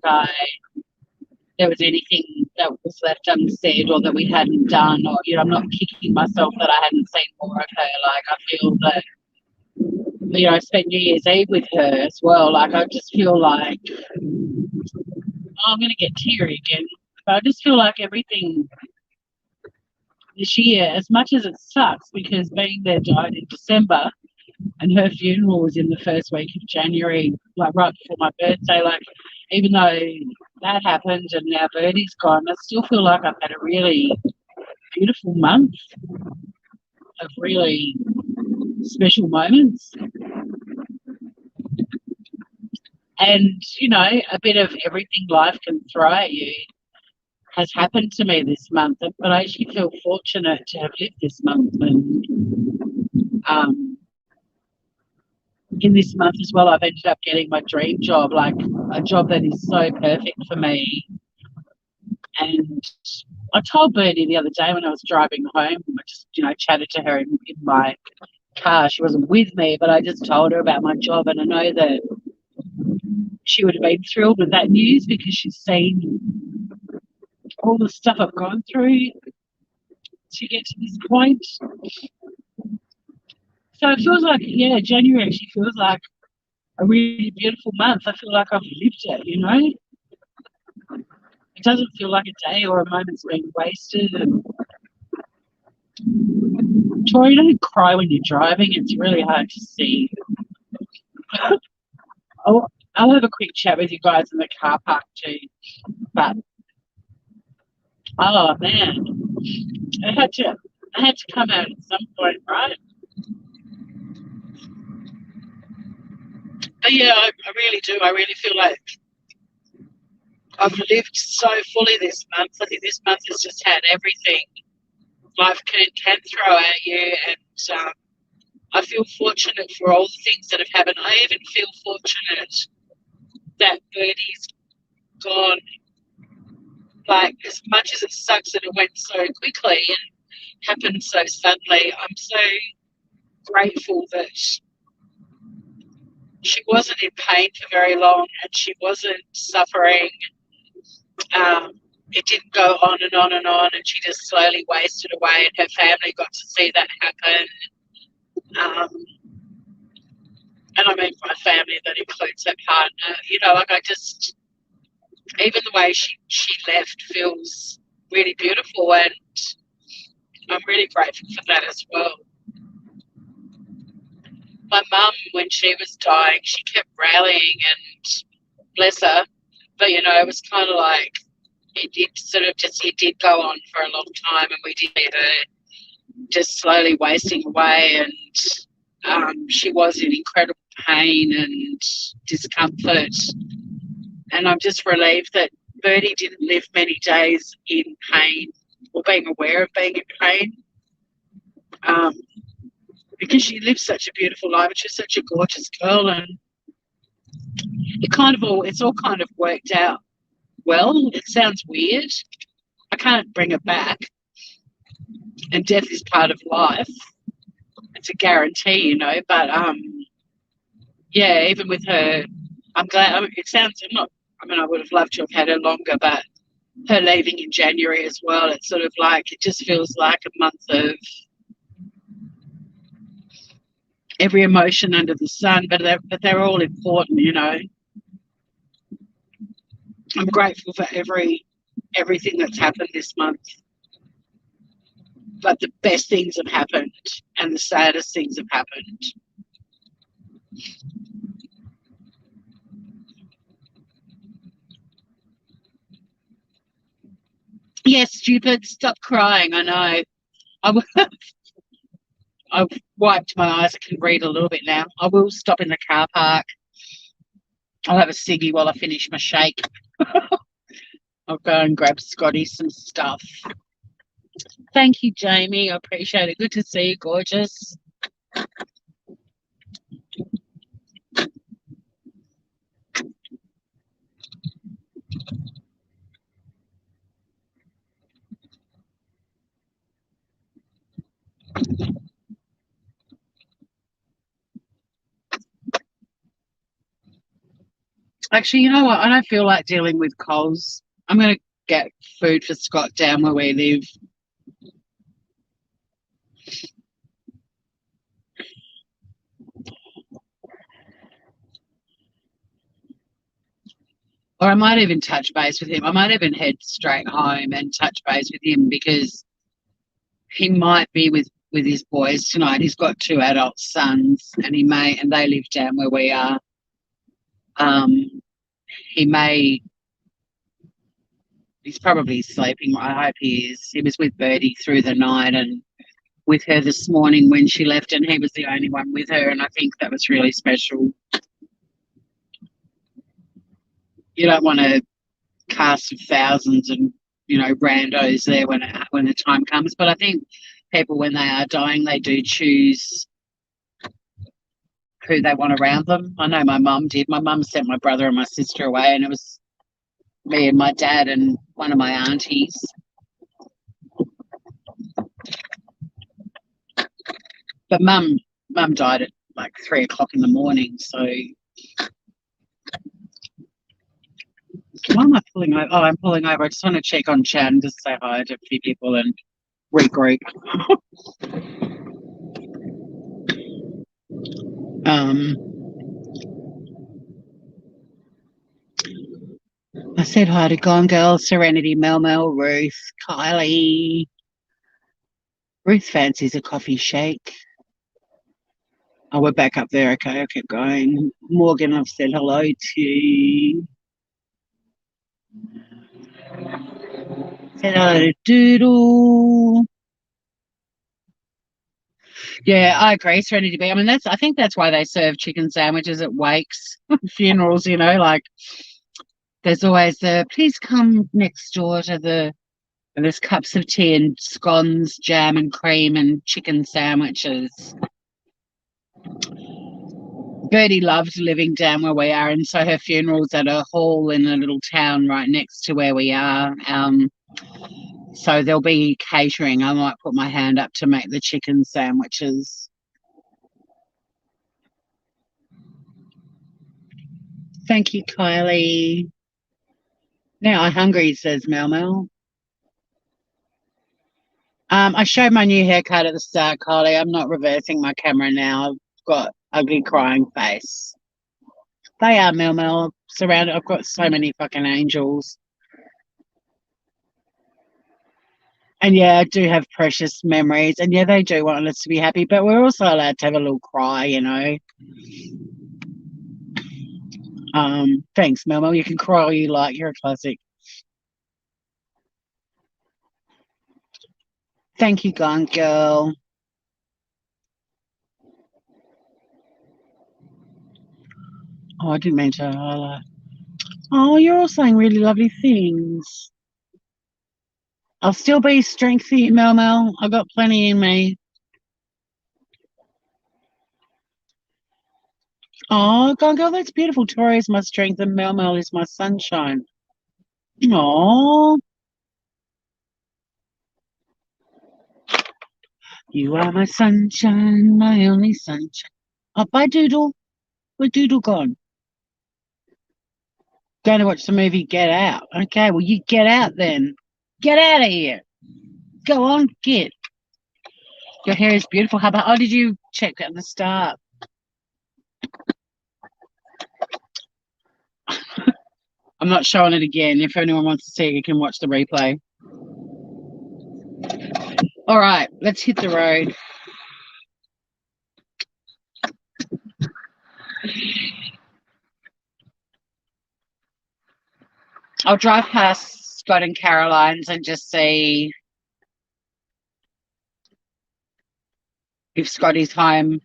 there was anything that was left unsaid or that we hadn't done, or I'm not kicking myself that I hadn't seen more of her. Like I feel that I spent New Year's Eve with her as well. Like I just feel like I'm gonna get teary again. But I just feel like everything this year, as much as it sucks because being there died in December and her funeral was in the first week of January, like right before my birthday, like even though that happened and now Bertie's gone, I still feel like I've had a really beautiful month of really special moments. And, a bit of everything life can throw at you has happened to me this month. But I actually feel fortunate to have lived this month. And in this month as well, I've ended up getting my dream job, like a job that is so perfect for me. And I told Bertie the other day when I was driving home, I just, chatted to her in my car. She wasn't with me, but I just told her about my job. And I know that she would have been thrilled with that news because she's seen all the stuff I've gone through to get to this point. So it feels like, January actually feels like a really beautiful month. I feel like I've lived it, It doesn't feel like a day or a moment's been wasted. And Tori, don't cry when you're driving. It's really hard to see. I'll have a quick chat with you guys in the car park too. But oh man, I had to come out at some point, right? But yeah, I really do. I really feel like I've lived so fully this month. I think this month has just had everything life can throw at you, and I feel fortunate for all the things that have happened. I even feel fortunate that Bertie's gone. Like, as much as it sucks that it went so quickly and happened so suddenly, I'm so grateful that she wasn't in pain for very long and she wasn't suffering. It didn't go on and on and on, and she just slowly wasted away, and her family got to see that happen. And I mean, my family, that includes her partner. I just, even the way she left feels really beautiful, and I'm really grateful for that as well. My mum, when she was dying, she kept rallying, and bless her, but it was kind of like it did go on for a long time, and we did see her just slowly wasting away, and she was in incredible pain and discomfort. And I'm just relieved that Bertie didn't live many days in pain or being aware of being in pain, because she lived such a beautiful life. She's such a gorgeous girl, and it's all kind of worked out well. It sounds weird. I can't bring it back, and death is part of life. It's a guarantee, But even with her, I'm glad. I would have loved to have had her longer, but her leaving in January as well, it's sort of like, it just feels like a month of every emotion under the sun, but they're all important, I'm grateful for everything that's happened this month. But the best things have happened and the saddest things have happened. Yes, stupid. Stop crying. I know. I've wiped my eyes. I can read a little bit now. I will stop in the car park. I'll have a ciggy while I finish my shake. I'll go and grab Scotty some stuff. Thank you, Jamie. I appreciate it. Good to see you, gorgeous. Actually, you know what? I don't feel like dealing with Coles. I'm going to get food for Scott down where we live. Or I might even touch base with him. I might even head straight home and touch base with him because he might be with his boys tonight. He's got two adult sons, and they live down where we are. He may. He's probably sleeping. I hope he is. He was with Birdie through the night and with her this morning when she left, and he was the only one with her, and I think that was really special. You don't want to cast of thousands and randos there when the time comes, but I think people when they are dying they do choose who they want around them. I know my mum did. My mum sent my brother and my sister away, and it was me and my dad and one of my aunties. But mum died at like 3 o'clock in the morning. So why am I pulling over? Oh, I'm pulling over. I just want to check on Chan, just say hi to a few people and regroup. I said hi to Gone Girl, Serenity, Mel, Ruth, Kylie. Ruth fancies a coffee shake. Oh, we're back up there. Okay, I'll keep going. Morgan, I've said hello to. Said hello to Doodle. Yeah, I agree. Serenity B. I mean, I think that's why they serve chicken sandwiches at wakes, funerals. Like there's always please come next door to and there's cups of tea and scones, jam and cream and chicken sandwiches. Bertie loved living down where we are, and so her funeral's at a hall in a little town right next to where we are. So there'll be catering. I might put my hand up to make the chicken sandwiches. Thank you, Kylie. Now I'm hungry, says Mel. I showed my new haircut at the start, Kylie. I'm not reversing my camera now. I've got ugly crying face. They are Mel. Surrounded. I've got so many fucking angels. And yeah, I do have precious memories. And yeah, they do want us to be happy, but we're also allowed to have a little cry, Thanks, Mel. You can cry all you like. You're a classic. Thank you, Gone Girl. Oh, I didn't mean to highlight. Oh, you're all saying really lovely things. I'll still be strengthy, Mel. I've got plenty in me. Oh, Gone Girl, that's beautiful. Tori is my strength and Mel is my sunshine. Oh, you are my sunshine, my only sunshine. Oh, bye, Doodle. Where's Doodle gone? Going to watch the movie Get Out. Okay, well, you get out then. Get out of here. Go on, get. Your hair is beautiful. How about, did you check at the start? I'm not showing it again. If anyone wants to see it, you can watch the replay. All right, let's hit the road. I'll drive past Scott and Caroline's and just see if Scotty's home.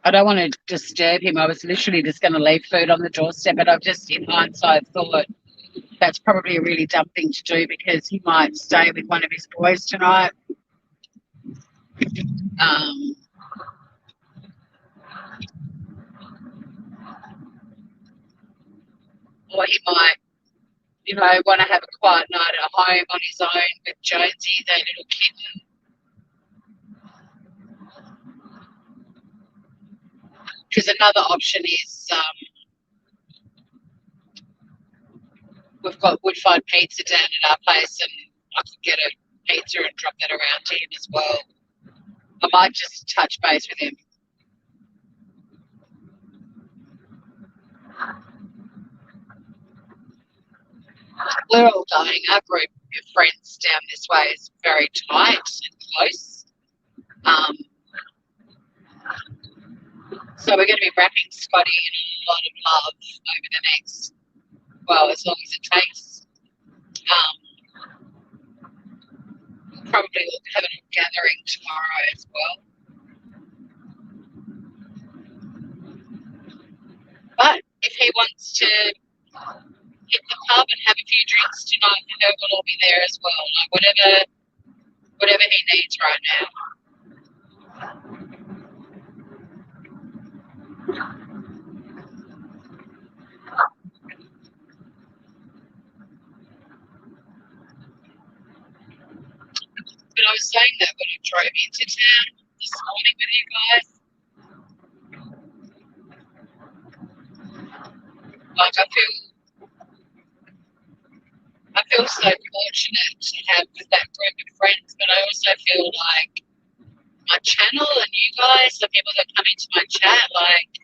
I don't want to disturb him. I was literally just going to leave food on the doorstep, but I've just, in hindsight, thought that's probably a really dumb thing to do because he might stay with one of his boys tonight. Or he might, want to have a quiet night at home on his own with Jonesy, their little kitten. Because another option is we've got wood-fired pizza down at our place, and I could get a pizza and drop that around to him as well. I might just touch base with him. We're all going. Our group of friends down this way is very tight and close. So we're going to be wrapping Scotty in a lot of love over the next, as long as it takes. Probably we'll have a gathering tomorrow as well. But if he wants to hit the pub and have a few drinks tonight, we'll all be there as well. Like whatever he needs right now. But I was saying that when I drove into town this morning with you guys, like I feel so fortunate to have that group of friends, but I also feel like my channel and you guys, the people that come into my chat, like,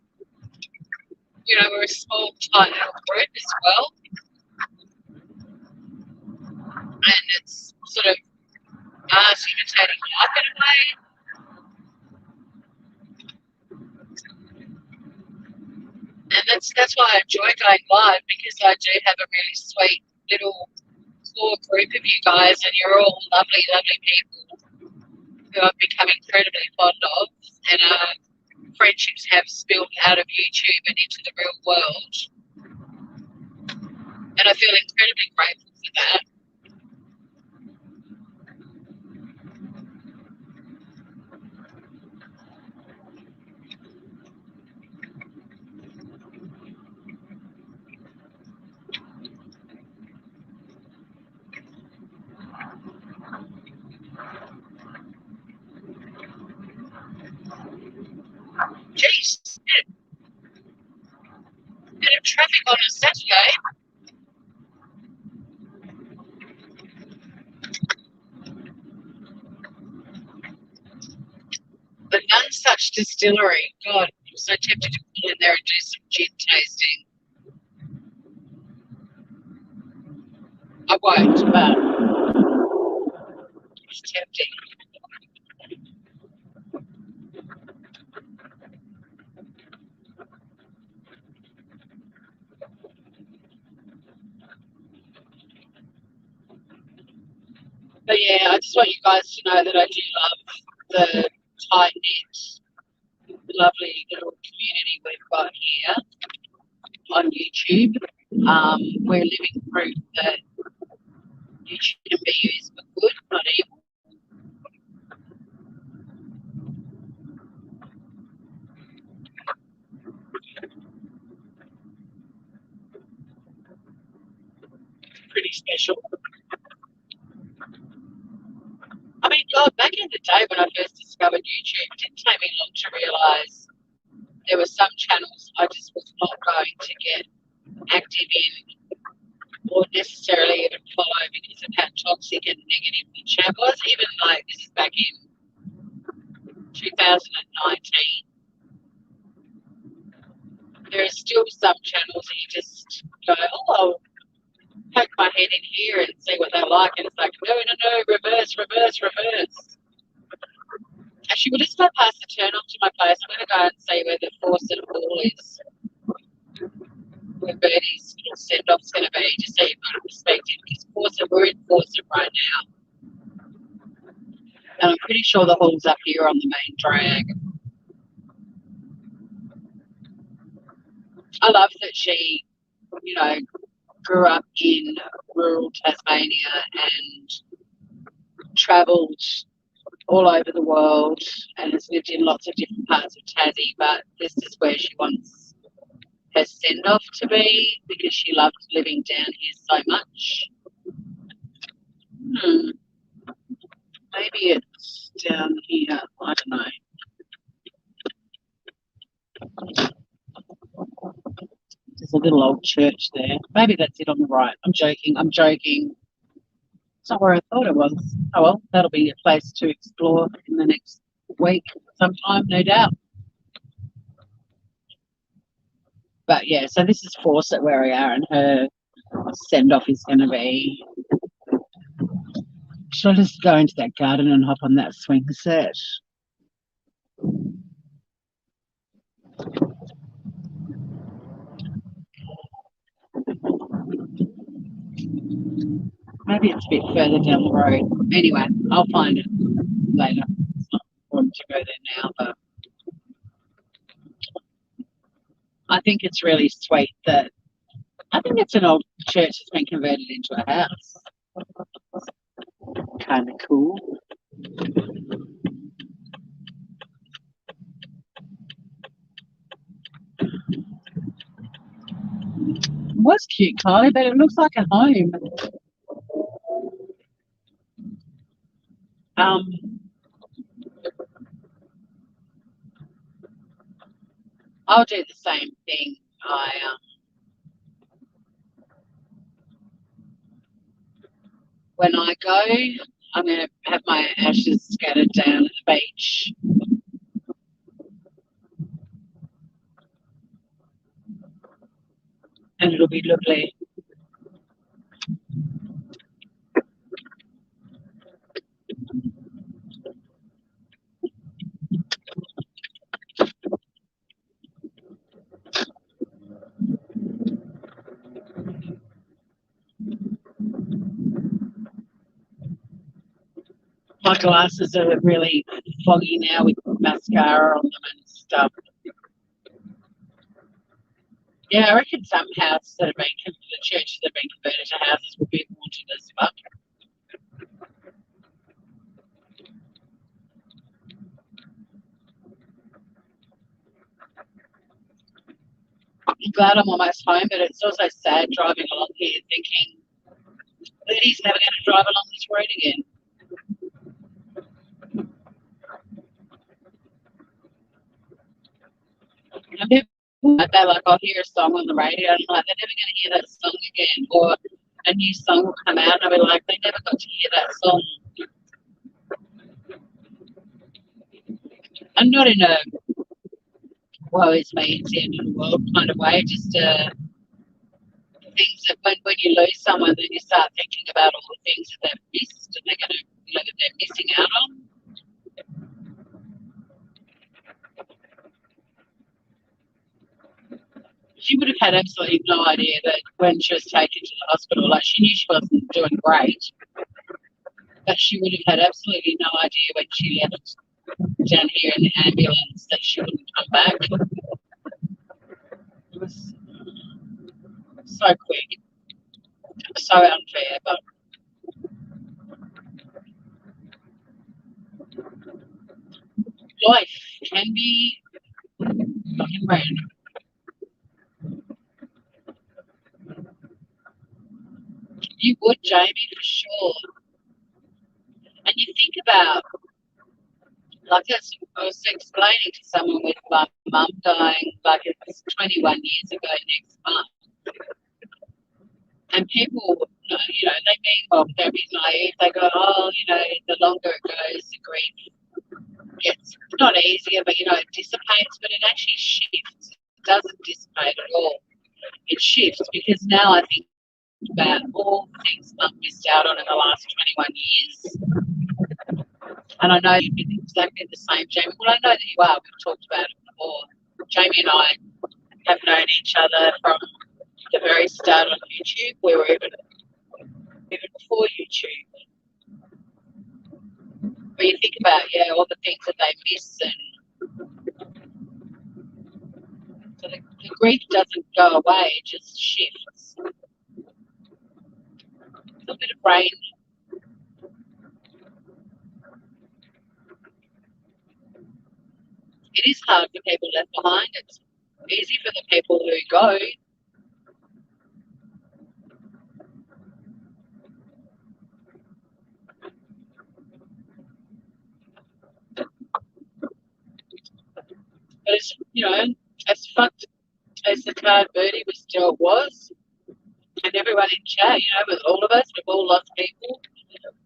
we're a small, tight little group as well. And it's sort of us imitating life in a way. And that's why I enjoy going live, because I do have a really sweet little core group of you guys, and you're all lovely, lovely people who I've become incredibly fond of, and friendships have spilled out of YouTube and into the real world. And I feel incredibly grateful for that. Jeez, bit of traffic on a Saturday. The Nonsuch Distillery. God, I'm so tempted to pull in there and do some gin tasting. I won't, but it's tempting. But yeah, I just want you guys to know that I do love the tight-knit, lovely little community we've got here on YouTube. We're living proof that YouTube can be used for good, not evil. Pretty special. I mean, God, back in the day when I first discovered YouTube, it didn't take me long to realise there were some channels I just was not going to get active in or necessarily even follow because of how toxic and negative the chat was. Even like this is back in 2019. There are still some channels that you just go, oh, I'll poke my head in here and see what they're like. And it's like, no, reverse. Actually, we'll just go past the turn off to my place. I'm going to go and see where the Fawcett Hall is. where Bertie's little send-off's going to be, just so you've got a perspective. Because Fawcett, we're in Fawcett right now, and I'm pretty sure the hall's up here on the main drag. I love that she, you know, grew up in rural Tasmania and travelled all over the world and has lived in lots of different parts of Tassie, but this is where she wants her send-off to be because she loved living down here so much. Maybe it's down here. I don't know. There's a little old church there. Maybe that's it on the right. I'm joking. It's not where I thought it was. Oh well, that'll be a place to explore in the next week sometime, no doubt. But yeah, so this is Fawcett where we are, and her send-off is going to be. Should I just go into that garden and hop on that swing set? Maybe it's a bit further down the road. Anyway, I'll find it later. It's not important to go there now, but I think it's really sweet that I think it's an old church that's been converted into a house. Kind of cool. It was cute, Kylie, but it looks like a home. I'll do the same thing. When I go, I'm going to have my ashes scattered down at the beach. And it'll be lovely. My glasses are really foggy now with mascara on them and stuff. Yeah, I reckon some houses that have been the churches that have been converted to houses will be haunted as fuck. I'm glad I'm almost home, but it's also sad driving along here thinking that he's never going to drive along this road again. And people like that, like I'll hear a song on the radio and I'm like, they're never going to hear that song again. Or a new song will come out and I'll be like, they never got to hear that song. I'm not in a woe is me, it's the end of the world kind of way, just things that when you lose someone, then you start thinking about all the things that they've missed and they're going to, that they're missing out on. She would have had absolutely no idea that when she was taken to the hospital, like she knew she wasn't doing great, but she would have had absolutely no idea when she left down here in the ambulance that she wouldn't come back. It was so quick, so unfair, but life can be fucking random. You would, Jamie, for sure. And you think about, like I was explaining to someone with my mum dying, like it's 21 years ago next month. And people, you know, they mean well, they're a bit naive. They go, oh, you know, the longer it goes, the grief gets not easier, but, you know, it dissipates, but it actually shifts. It doesn't dissipate at all. It shifts because now I think about all the things Mum missed out on in the last 21 years. And I know you've been exactly the same, Jamie. Well, I know that you are. We've talked about it before. Jamie and I have known each other from the very start on YouTube, we were even before YouTube. But you think about, all the things that they miss, and so the grief doesn't go away, it just shifts. It's a bit of brain. It is hard for people left behind. It's easy for the people who go. But it's, as fucked as the card Birdie still was, and everyone in chat, with all of us, we've all lost people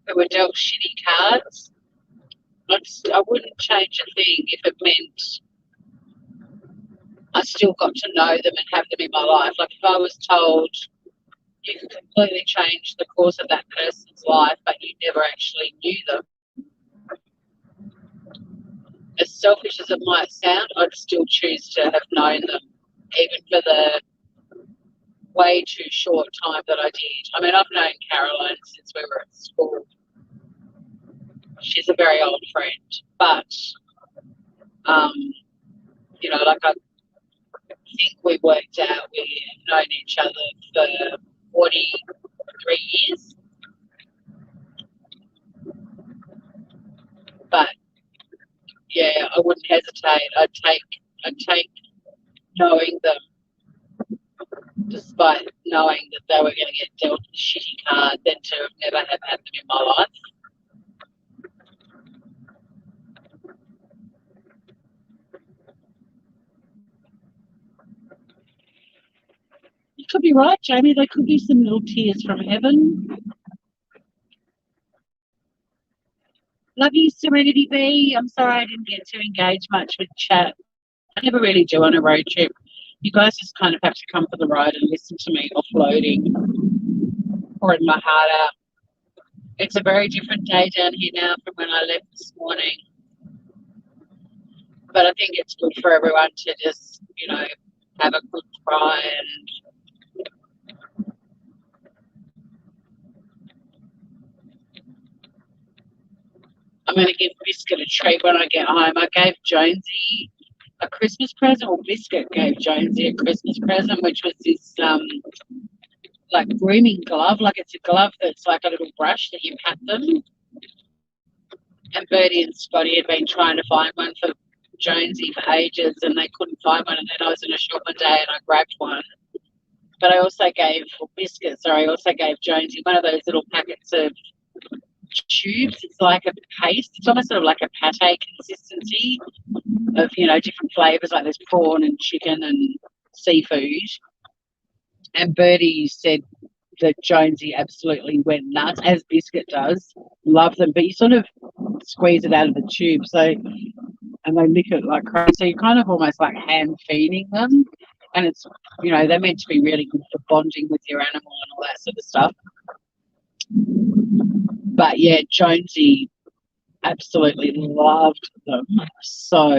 who were dealt shitty cards. I wouldn't change a thing if it meant I still got to know them and have them in my life. Like if I was told you could completely change the course of that person's life, but you never actually knew them, as selfish as it might sound, I'd still choose to have known them, even for the way too short time that I did. I mean, I've known Caroline since we were at school. She's a very old friend, but I think we worked out we've known each other for 43 years. But yeah, I wouldn't hesitate. I'd take knowing them, despite knowing that they were going to get dealt a shitty card, than to have never have had them in my life. You could be right, Jamie. There could be some little tears from heaven. Love you, Serenity B. I'm sorry I didn't get to engage much with chat. I never really do on a road trip. You guys just kind of have to come for the ride and listen to me offloading, pouring my heart out. It's a very different day down here now from when I left this morning. But I think it's good for everyone to just, have a good cry. And I'm going to give Biscuit a treat when I get home. I gave Jonesy a Christmas present, or Biscuit gave Jonesy a Christmas present, which was this like grooming glove. Like it's a glove that's like a little brush that you pat them. And Bertie and Scotty had been trying to find one for Jonesy for ages, and they couldn't find one. And then I was in a shop one day and I grabbed one. But I also gave Jonesy one of those little packets of tubes. It's like a paste. It's almost sort of like a pate consistency of, different flavours, like there's prawn and chicken and seafood. And Bertie said that Jonesy absolutely went nuts, as Biscuit does. Love them. But you sort of squeeze it out of the tube, and they lick it like crazy. So you're kind of almost like hand feeding them. And it's, they're meant to be really good for bonding with your animal and all that sort of stuff. But yeah, Jonesy absolutely loved them. So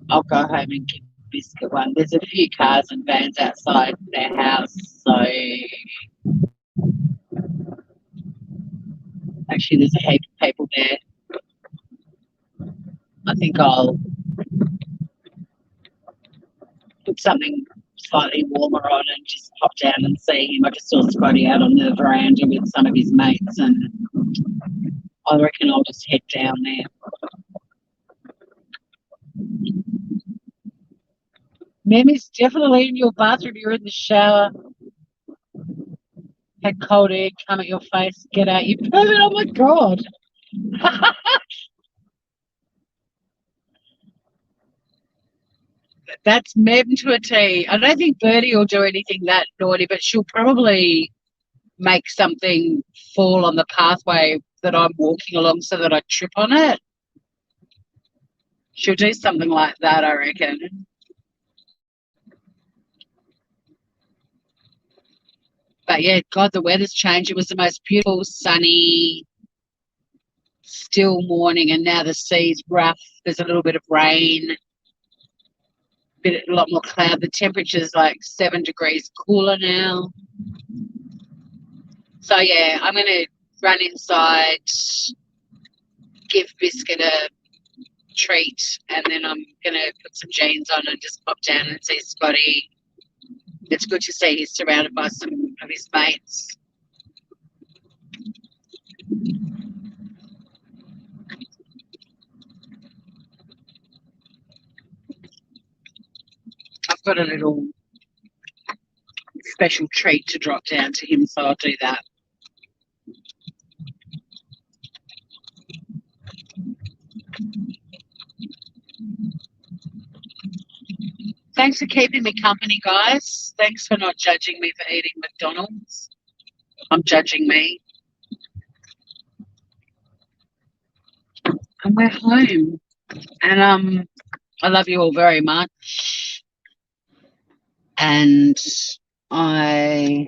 I'll go home and give Biscuit one. There's a few cars and vans outside their house, so actually there's a heap of people there. I think I'll put something slightly warmer on and just pop down and see him. I just saw Scotty out on the veranda with some of his mates, and I reckon I'll just head down there. Memi's definitely in your bathroom. You're in the shower. Had cold air come at your face. Get out, you pervert. Oh my God. That's Mem to a T. I don't think Bertie will do anything that naughty, but she'll probably make something fall on the pathway that I'm walking along so that I trip on it. She'll do something like that, I reckon. But yeah, God, the weather's changed. It was the most beautiful, sunny, still morning, and now the sea's rough. There's a little bit of rain. a lot more cloud. The temperature's like 7 degrees cooler now. So yeah, I'm gonna run inside, give Biscuit a treat, and then I'm gonna put some jeans on and just pop down and see Scotty. It's good to see he's surrounded by some of his mates. I've got a little special treat to drop down to him, so I'll do that. Thanks for keeping me company, guys. Thanks for not judging me for eating McDonald's. I'm judging me. And we're home. And I love you all very much. And I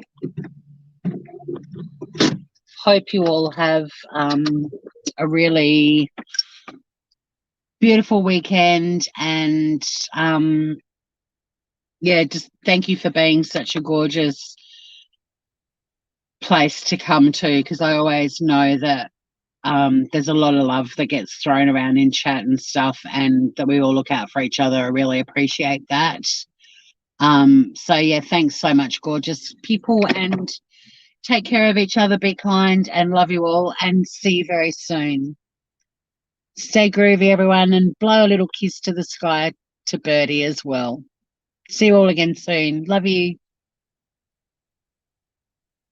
hope you all have a really beautiful weekend. And yeah, just thank you for being such a gorgeous place to come to, because I always know that there's a lot of love that gets thrown around in chat and stuff, and that we all look out for each other. I really appreciate that. So yeah, thanks so much, gorgeous people, and take care of each other, be kind, and love you all, and see you very soon. Stay groovy, everyone, and blow a little kiss to the sky to Birdie as well. See you all again soon. Love you.